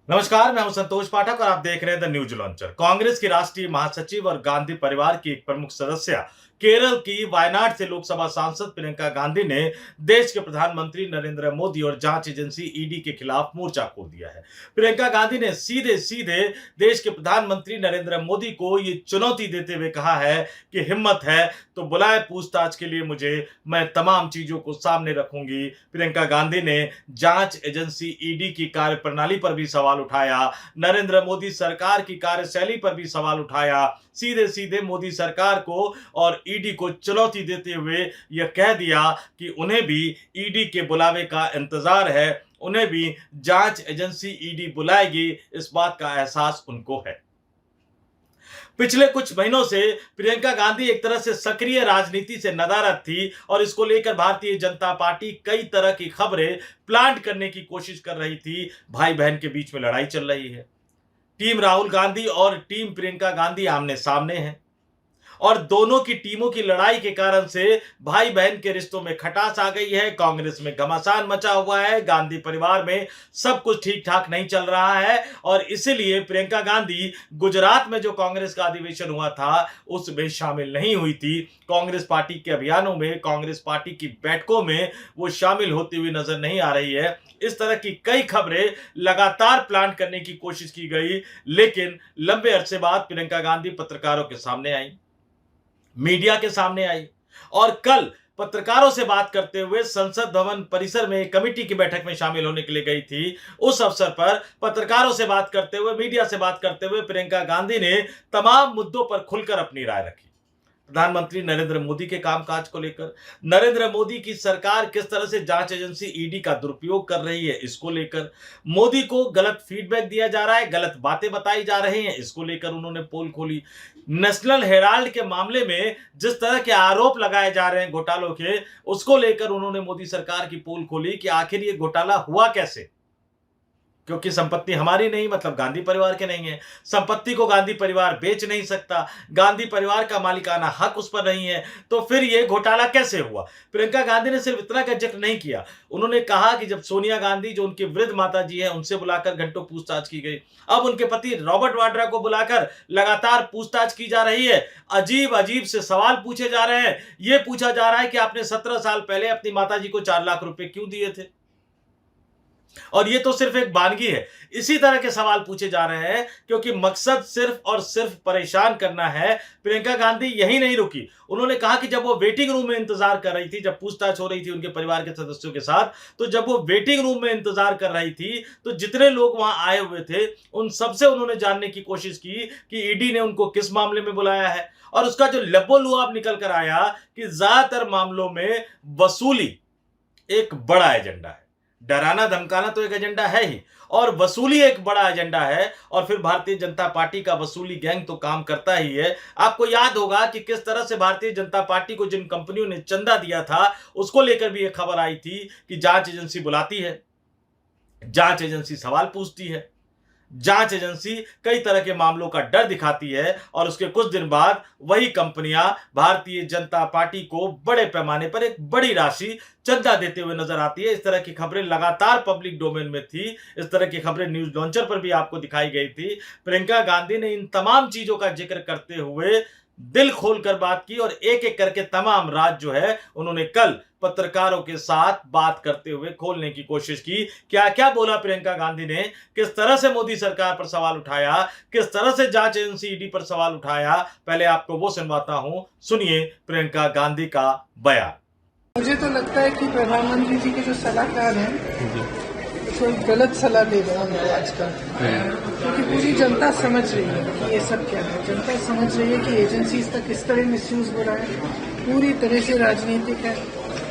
नमस्कार, मैं हूं संतोष पाठक और आप देख रहे हैं द न्यूज लॉन्चर। कांग्रेस की राष्ट्रीय महासचिव और गांधी परिवार की एक प्रमुख सदस्य केरल की वायनाड से लोकसभा सांसद प्रियंका गांधी ने देश के प्रधानमंत्री नरेंद्र मोदी और जांच एजेंसी ईडी के खिलाफ मोर्चा खोल दिया है। प्रियंका गांधी ने सीधे सीधे देश के प्रधानमंत्री नरेंद्र मोदी को ये चुनौती देते हुए कहा है कि हिम्मत है तो बुलाए पूछताछ के लिए मुझे, मैं तमाम चीजों को सामने रखूंगी। प्रियंका गांधी ने जांच एजेंसी ईडी की कार्यप्रणाली पर भी सवाल उठाया, नरेंद्र मोदी सरकार की कार्यशैली पर भी सवाल उठाया। सीधे सीधे मोदी सरकार को और ईडी को चुनौती देते हुए यह कह दिया कि उन्हें भी ईडी के बुलावे का इंतजार है, उन्हें भी जांच एजेंसी ईडी बुलाएगी, इस बात का एहसास उनको है। पिछले कुछ महीनों से प्रियंका गांधी एक तरह से सक्रिय राजनीति से नदारद थी और इसको लेकर भारतीय जनता पार्टी कई तरह की खबरें प्लांट करने की कोशिश कर रही थी। भाई बहन के बीच में लड़ाई चल रही है, टीम राहुल गांधी और टीम प्रियंका गांधी आमने सामने है और दोनों की टीमों की लड़ाई के कारण से भाई बहन के रिश्तों में खटास आ गई है। कांग्रेस में घमासान मचा हुआ है, गांधी परिवार में सब कुछ ठीक ठाक नहीं चल रहा है और इसीलिए प्रियंका गांधी गुजरात में जो कांग्रेस का अधिवेशन हुआ था उसमें शामिल नहीं हुई थी। कांग्रेस पार्टी के अभियानों में, कांग्रेस पार्टी की बैठकों में वो शामिल होती हुई नजर नहीं आ रही है। इस तरह की कई खबरें लगातार प्लांट करने की कोशिश की गई, लेकिन लंबे अरसे बाद प्रियंका गांधी पत्रकारों के सामने आई, मीडिया के सामने आई और कल पत्रकारों से बात करते हुए संसद भवन परिसर में एक कमेटी की बैठक में शामिल होने के लिए गई थी। उस अवसर पर पत्रकारों से बात करते हुए, मीडिया से बात करते हुए प्रियंका गांधी ने तमाम मुद्दों पर खुलकर अपनी राय रखी। प्रधानमंत्री नरेंद्र मोदी के कामकाज को लेकर, नरेंद्र मोदी की सरकार किस तरह से जांच एजेंसी ईडी का दुरुपयोग कर रही है इसको लेकर, मोदी को गलत फीडबैक दिया जा रहा है, गलत बातें बताई जा रही हैं, इसको लेकर उन्होंने पोल खोली। नेशनल हेराल्ड के मामले में जिस तरह के आरोप लगाए जा रहे हैं घोटालों के, उसको लेकर उन्होंने मोदी सरकार की पोल खोली कि आखिर ये घोटाला हुआ कैसे, क्योंकि संपत्ति हमारी नहीं, मतलब गांधी परिवार के नहीं है, संपत्ति को गांधी परिवार बेच नहीं सकता, गांधी परिवार का मालिकाना हक उस पर नहीं है, तो फिर ये घोटाला कैसे हुआ। प्रियंका गांधी ने सिर्फ इतना का जिक्र नहीं किया, उन्होंने कहा कि जब सोनिया गांधी जो उनकी वृद्ध माता जी है उनसे बुलाकर घंटों पूछताछ की गई, अब उनके पति रॉबर्ट वाड्रा को बुलाकर लगातार पूछताछ की जा रही है, अजीब अजीब से सवाल पूछे जा रहे हैं। यह पूछा जा रहा है कि आपने 17 साल पहले अपनी माता जी को 4 लाख रुपए क्यों दिए थे, और ये तो सिर्फ एक वानगी है। इसी तरह के सवाल पूछे जा रहे हैं क्योंकि मकसद सिर्फ और सिर्फ परेशान करना है। प्रियंका गांधी यही नहीं रुकी, उन्होंने कहा कि जब वो वेटिंग रूम में इंतजार कर रही थी, जब पूछताछ हो रही थी उनके परिवार के सदस्यों के साथ, तो जब वो वेटिंग रूम में इंतजार कर रही थी तो जितने लोग वहां आए हुए थे उन सबसे उन्होंने जानने की कोशिश की कि ईडी ने उनको किस मामले में बुलाया है। और उसका जो लबो-लुआब निकल कर आया कि ज्यादातर मामलों में वसूली एक बड़ा एजेंडा है। डराना धमकाना तो एक एजेंडा है ही, और वसूली एक बड़ा एजेंडा है। और फिर भारतीय जनता पार्टी का वसूली गैंग तो काम करता ही है। आपको याद होगा कि किस तरह से भारतीय जनता पार्टी को जिन कंपनियों ने चंदा दिया था उसको लेकर भी एक खबर आई थी कि जांच एजेंसी बुलाती है, जांच एजेंसी सवाल पूछती है, जांच एजेंसी कई तरह के मामलों का डर दिखाती है और उसके कुछ दिन बाद वही कंपनियां भारतीय जनता पार्टी को बड़े पैमाने पर एक बड़ी राशि चंदा देते हुए नजर आती है। इस तरह की खबरें लगातार पब्लिक डोमेन में थी, इस तरह की खबरें न्यूज लॉन्चर पर भी आपको दिखाई गई थी। प्रियंका गांधी ने इन तमाम चीजों का जिक्र करते हुए दिल खोलकर बात की और एक एक करके तमाम राज जो है उन्होंने कल पत्रकारों के साथ बात करते हुए खोलने की कोशिश की। क्या क्या बोला प्रियंका गांधी ने, किस तरह से मोदी सरकार पर सवाल उठाया, किस तरह से जांच एजेंसी ईडी पर सवाल उठाया, पहले आपको वो सुनवाता हूं, सुनिए प्रियंका गांधी का बयान। मुझे तो लगता है कि प्रधानमंत्री जी के जो सलाहकार हैं तो गलत सलाह दे रहे हैं आजकल, क्योंकि पूरी जनता समझ रही है कि ये सब क्या है। जनता समझ रही है कि एजेंसीज का किस तरह मिसयूज हो रहा है, पूरी तरह से राजनीतिक है।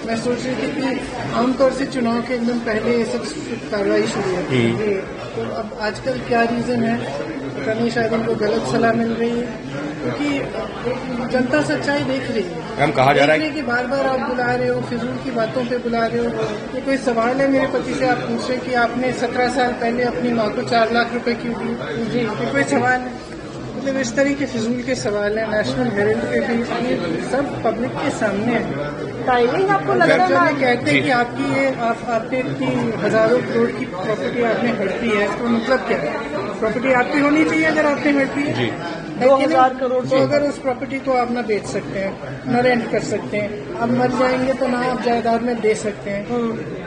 मैं सोच रही थी कि आमतौर से चुनाव के एकदम पहले ये सब कार्रवाई शुरू होती है, तो अब आजकल क्या रीजन है पता नहीं, शायद इनको गलत सलाह मिल रही है क्योंकि जनता सच्चाई देख रही है। हम कहा जा रहा है कि बार बार आप बुला रहे हो, फिजूल की बातों पे बुला रहे हो। ये कोई सवाल है मेरे पति से आप पूछे कि आपने 17 साल पहले अपनी माँ को 4 लाख रुपए क्यों दिए? जी, ये कोई सवाल है? मतलब इस तरह के फिजूल के सवाल है नेशनल हेराल्ड पे भी, ये सब पब्लिक के सामने है। टाइमिंग आपको लग रहा जब है ये कहते हैं कि आपकी ये आपने इतनी हजारों करोड़ की प्रॉपर्टी आपने हड़पी है, तो मतलब क्या है? प्रॉपर्टी आपकी होनी चाहिए अगर आपने हड़पी है। 2000 करोड़ तो अगर उस प्रॉपर्टी को आप न बेच सकते हैं, न रेंट कर सकते हैं, आप मर जाएंगे तो ना आप जायदाद में दे सकते हैं,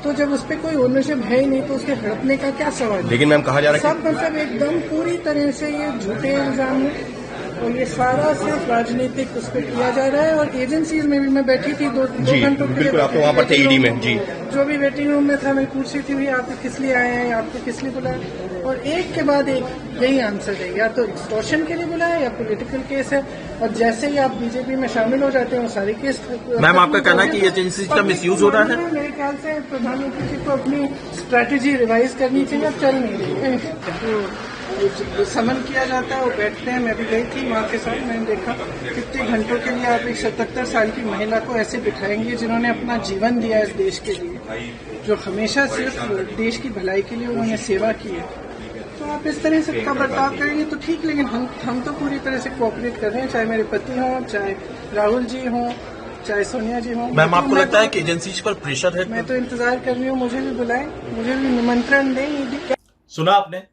तो जब उस पर कोई ओनरशिप है ही नहीं तो उसके हड़पने का क्या सवाल है? लेकिन मैम कहा जा रहा है सब मतलब एकदम पूरी तरह से ये झूठे इल्जाम है और ये सारा सिर्फ राजनीतिक उस पर किया जा रहा है। और एजेंसीज में भी मैं बैठी थी दो घंटों के लिए, बिल्कुल, आप तो वहाँ पर थे ईडी में जी, जो भी वेटिंग रूम में था, मैं पूछ रही थी आप किस लिए आए हैं, आपको किस लिए बुलाया, और एक के बाद एक यही आंसर है, या तो एक्सटॉर्शन के लिए बुलाया या पॉलिटिकल केस है। और जैसे ही आप बीजेपी में शामिल हो जाते हैं वो सारे केस। मैम आपका कहना है कि एजेंसी का मिसयूज हो रहा है? मेरे ख्याल से प्रधानमंत्री जी को अपनी स्ट्रैटेजी रिवाइज करनी चाहिए, अब चल नहीं रही है। समन किया जाता है, वो बैठते हैं, मैं भी गई थी माँ के साथ, मैंने देखा कितने घंटों के लिए आप एक 77 साल की महिला को ऐसे बिठाएंगे जिन्होंने अपना जीवन दिया इस देश के लिए, जो हमेशा सिर्फ देश की भलाई के लिए उन्होंने सेवा की है। तो आप इस तरह से का बर्ताव करेंगे तो ठीक, लेकिन हम तो पूरी तरह से कोऑपरेट कर रहे हैं, चाहे मेरे पति हों, चाहे राहुल जी हों, चाहे सोनिया जी हों। मैम आपको लगता है कि एजेंसी पर प्रेशर है? मैं तो इंतजार कर रही हूँ, मुझे भी बुलाएं, मुझे भी निमंत्रण दें। सुना आपने,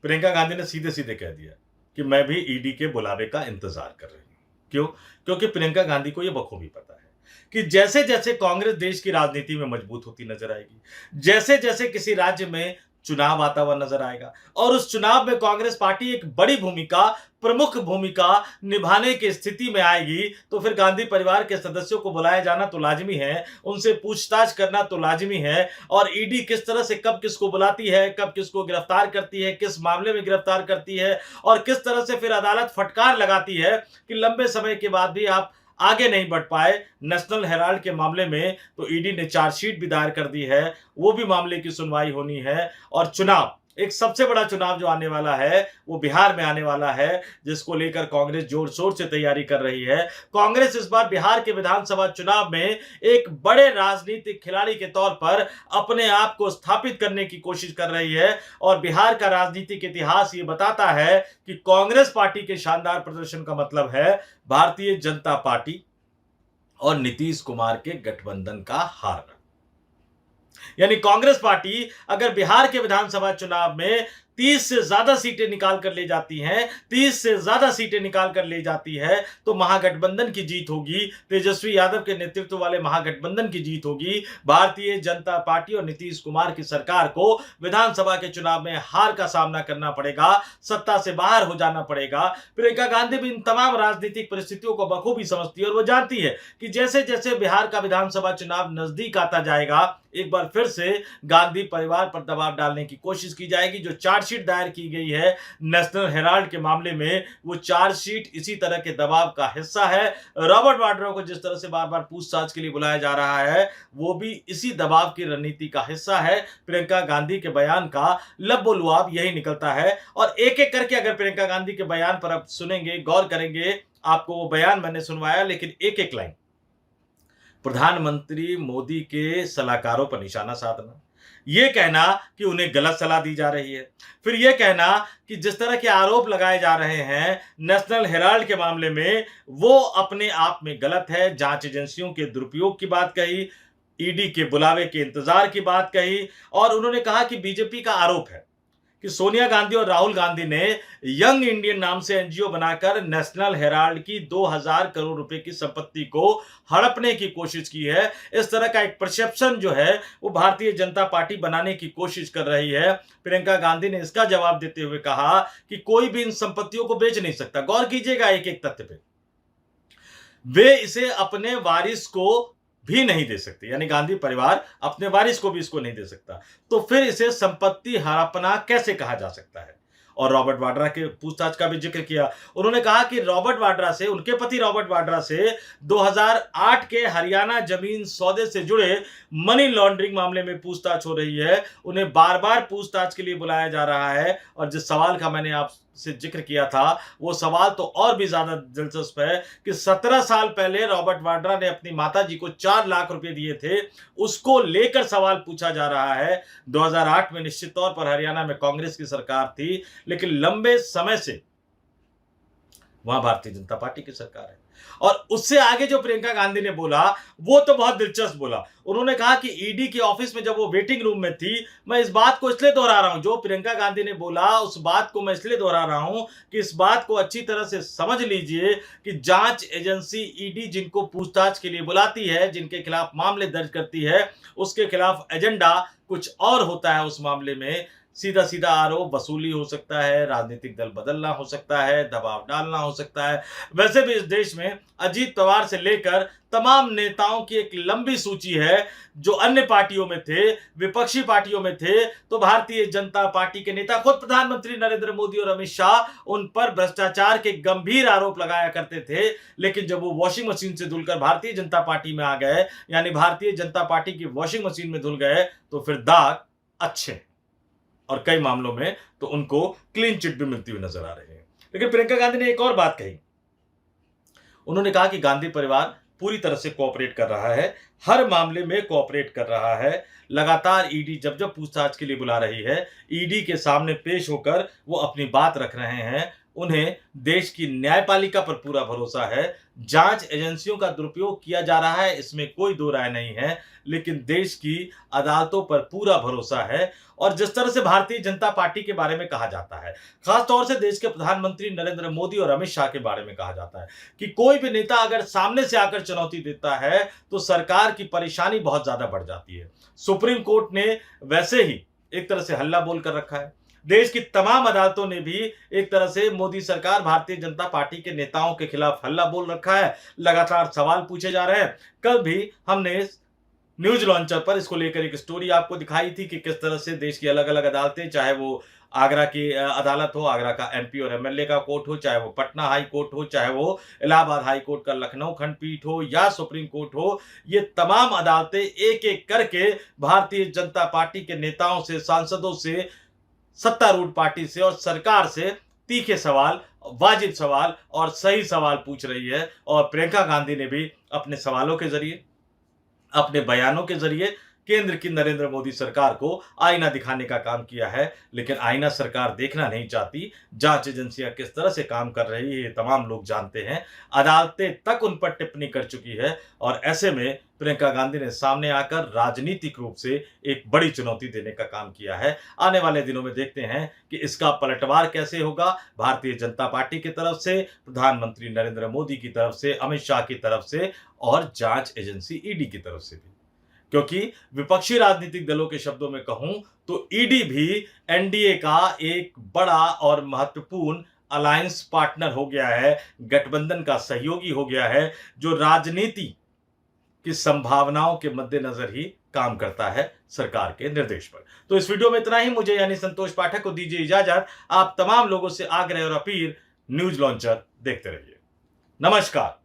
प्रियंका गांधी ने सीधे सीधे कह दिया कि मैं भी ईडी के बुलावे का इंतजार कर रही हूं। क्यों? क्योंकि प्रियंका गांधी को यह बखूबी पता है कि जैसे जैसे कांग्रेस देश की राजनीति में मजबूत होती नजर आएगी, जैसे जैसे किसी राज्य में चुनाव आता हुआ नजर आएगा और उस चुनाव में कांग्रेस पार्टी एक बड़ी भूमिका, प्रमुख भूमिका निभाने की स्थिति में आएगी, तो फिर गांधी परिवार के सदस्यों को बुलाया जाना तो लाजमी है, उनसे पूछताछ करना तो लाजमी है। और ईडी किस तरह से कब किसको बुलाती है, कब किसको गिरफ्तार करती है, किस मामले में गिरफ्तार करती है और किस तरह से फिर अदालत फटकार लगाती है कि लंबे समय के बाद भी आप आगे नहीं बढ़ पाए। नेशनल हेराल्ड के मामले में तो ईडी ने चार्जशीट भी दायर कर दी है, वो भी मामले की सुनवाई होनी है। और चुनाव, एक सबसे बड़ा चुनाव जो आने वाला है वो बिहार में आने वाला है, जिसको लेकर कांग्रेस जोर शोर से तैयारी कर रही है। कांग्रेस इस बार बिहार के विधानसभा चुनाव में एक बड़े राजनीतिक खिलाड़ी के तौर पर अपने आप को स्थापित करने की कोशिश कर रही है। और बिहार का राजनीतिक इतिहास ये बताता है कि कांग्रेस पार्टी के शानदार प्रदर्शन का मतलब है भारतीय जनता पार्टी और नीतीश कुमार के गठबंधन का हारना। यानी कांग्रेस पार्टी अगर बिहार के विधानसभा चुनाव में 30 से ज्यादा सीटें निकाल कर ले जाती हैं, 30 से ज्यादा सीटें निकाल कर ले जाती है, तो महागठबंधन की जीत होगी, तेजस्वी यादव के नेतृत्व वाले महागठबंधन की जीत होगी। भारतीय जनता पार्टी और नीतीश कुमार की सरकार को विधानसभा के चुनाव में हार का सामना करना पड़ेगा, सत्ता से बाहर हो जाना पड़ेगा। प्रियंका गांधी भी इन तमाम राजनीतिक परिस्थितियों को बखूबी समझती है और वो जानती है कि जैसे जैसे बिहार का विधानसभा चुनाव नजदीक आता जाएगा, एक बार फिर से गांधी परिवार पर दबाव डालने की कोशिश की जाएगी। जो चार्जशीट दायर की गई है नेशनल हेराल्ड के मामले में, वो चार्जशीट इसी तरह के दबाव का हिस्सा है। रॉबर्ट वाड्रा को जिस तरह से बार बार पूछताछ के लिए बुलाया जा रहा है, वो भी इसी दबाव की रणनीति का हिस्सा है। प्रियंका गांधी के बयान का लबोलुआब यही निकलता है। और एक एक करके अगर प्रियंका गांधी के बयान पर आप सुनेंगे, गौर करेंगे, आपको वो बयान मैंने सुनवाया, लेकिन एक एक लाइन प्रधानमंत्री मोदी के सलाहकारों पर निशाना साधना, यह कहना कि उन्हें गलत सलाह दी जा रही है, फिर यह कहना कि जिस तरह के आरोप लगाए जा रहे हैं नेशनल हेराल्ड के मामले में वो अपने आप में गलत है, जांच एजेंसियों के दुरुपयोग की बात कही, ईडी के बुलावे के इंतजार की बात कही। और उन्होंने कहा कि बीजेपी का आरोप है कि सोनिया गांधी और राहुल गांधी ने यंग इंडियन नाम से एनजीओ बनाकर नेशनल हेराल्ड की 2000 करोड़ रुपए की संपत्ति को हड़पने की कोशिश की है। इस तरह का एक परसेप्शन जो है वो भारतीय जनता पार्टी बनाने की कोशिश कर रही है। प्रियंका गांधी ने इसका जवाब देते हुए कहा कि कोई भी इन संपत्तियों को बेच नहीं सकता। गौर कीजिएगा एक एक तथ्य पे, वे इसे अपने वारिस को भी नहीं दे सकते, यानी गांधी परिवार अपने वारिस को भी इसको नहीं दे सकता, तो फिर इसे संपत्ति हड़पना कैसे कहा जा सकता है। और रॉबर्ट वाड्रा के पूछताछ का भी जिक्र किया। उन्होंने कहा कि रॉबर्ट वाड्रा से, उनके पति रॉबर्ट वाड्रा से 2008 के हरियाणा जमीन सौदे से जुड़े मनी लॉन्ड्रिंग मामले में पूछताछ हो रही है। उन्हें बार बार पूछताछ के लिए बुलाया जा रहा है। और जिस सवाल का मैंने आपसे जिक्र किया था, वो सवाल तो और भी ज्यादा दिलचस्प है कि 17 साल पहले रॉबर्ट वाड्रा ने अपनी माताजी को 4 लाख रुपए दिए थे, उसको लेकर सवाल पूछा जा रहा है। 2008 में निश्चित तौर पर हरियाणा में कांग्रेस की सरकार थी, लेकिन लंबे समय से वहां भारतीय जनता पार्टी की सरकार है। और उससे आगे जो प्रियंका गांधी ने बोला वो तो बहुत दिलचस्प बोला। उन्होंने कहा कि ईडी के ऑफिस में जब वो वेटिंग रूम में थी, मैं इस बात को इसलिए दोहरा रहा हूं, जो प्रियंका गांधी ने बोला उस बात को मैं इसलिए दोहरा रहा हूं कि इस बात को अच्छी तरह से समझ लीजिए कि जांच एजेंसी ईडी जिनको पूछताछ के लिए बुलाती है, जिनके खिलाफ मामले दर्ज करती है, उसके खिलाफ एजेंडा कुछ और होता है। उस मामले में सीधा सीधा आरोप वसूली हो सकता है, राजनीतिक दल बदलना हो सकता है, दबाव डालना हो सकता है। वैसे भी इस देश में अजीत पवार से लेकर तमाम नेताओं की एक लंबी सूची है जो अन्य पार्टियों में थे, विपक्षी पार्टियों में थे। तो भारतीय जनता पार्टी के नेता, खुद प्रधानमंत्री नरेंद्र मोदी और अमित शाह उन पर भ्रष्टाचार के गंभीर आरोप लगाया करते थे। लेकिन जब वो वॉशिंग मशीन से धुलकर भारतीय जनता पार्टी में आ गए, यानी भारतीय जनता पार्टी की वॉशिंग मशीन में धुल गए, तो फिर दाग अच्छे और कई मामलों में तो उनको क्लीन चिट भी मिलती हुई नजर आ रही है। लेकिन प्रियंका गांधी ने एक और बात कही। उन्होंने कहा कि गांधी परिवार पूरी तरह से कोऑपरेट कर रहा है, हर मामले में कोऑपरेट कर रहा है। लगातार ईडी जब जब पूछताछ के लिए बुला रही है, ईडी के सामने पेश होकर वो अपनी बात रख रहे हैं। उन्हें देश की न्यायपालिका पर पूरा भरोसा है। जांच एजेंसियों का दुरुपयोग किया जा रहा है, इसमें कोई दो राय नहीं है, लेकिन देश की अदालतों पर पूरा भरोसा है। और जिस तरह से भारतीय जनता पार्टी के बारे में कहा जाता है, खासतौर से देश के प्रधानमंत्री नरेंद्र मोदी और अमित शाह के बारे में कहा जाता है कि कोई भी नेता अगर सामने से आकर चुनौती देता है तो सरकार की परेशानी बहुत ज्यादा बढ़ जाती है। सुप्रीम कोर्ट ने वैसे ही एक तरह से हल्ला बोल कर रखा है। देश की तमाम अदालतों ने भी एक तरह से मोदी सरकार, भारतीय जनता पार्टी के नेताओं के खिलाफ हल्ला बोल रखा है। लगातार सवाल पूछे जा रहे हैं। कल भी हमने न्यूज लॉन्चर पर इसको लेकर एक स्टोरी आपको दिखाई थी कि किस तरह से देश की अलग अलग अदालतें, चाहे वो आगरा की अदालत हो, आगरा का एमपी और एमएलए का कोर्ट हो, चाहे वो पटना हाई कोर्ट हो, चाहे वो इलाहाबाद हाई कोर्ट का लखनऊ खंडपीठ हो या सुप्रीम कोर्ट हो, ये तमाम अदालतें एक एक करके भारतीय जनता पार्टी के नेताओं से, सांसदों से, सत्तारूढ़ पार्टी से और सरकार से तीखे सवाल, वाजिब सवाल और सही सवाल पूछ रही है। और प्रियंका गांधी ने भी अपने सवालों के जरिए, अपने बयानों के जरिए केंद्र की नरेंद्र मोदी सरकार को आईना दिखाने का काम किया है। लेकिन आईना सरकार देखना नहीं चाहती। जांच एजेंसियां किस तरह से काम कर रही है ये तमाम लोग जानते हैं। अदालतें तक उन पर टिप्पणी कर चुकी है। और ऐसे में प्रियंका गांधी ने सामने आकर राजनीतिक रूप से एक बड़ी चुनौती देने का काम किया है। आने वाले दिनों में देखते हैं कि इसका पलटवार कैसे होगा, भारतीय जनता पार्टी की तरफ से, प्रधानमंत्री नरेंद्र मोदी की तरफ से, अमित शाह की तरफ से और जांच एजेंसी ईडी की तरफ से भी। क्योंकि विपक्षी राजनीतिक दलों के शब्दों में कहूं तो ईडी भी एनडीए का एक बड़ा और महत्वपूर्ण अलायंस पार्टनर हो गया है, गठबंधन का सहयोगी हो गया है, जो राजनीति की संभावनाओं के मद्देनजर ही काम करता है सरकार के निर्देश पर। तो इस वीडियो में इतना ही। मुझे यानी संतोष पाठक को दीजिए इजाजत। आप तमाम लोगों से आग्रह और अपील, न्यूज लॉन्चर देखते रहिए। नमस्कार।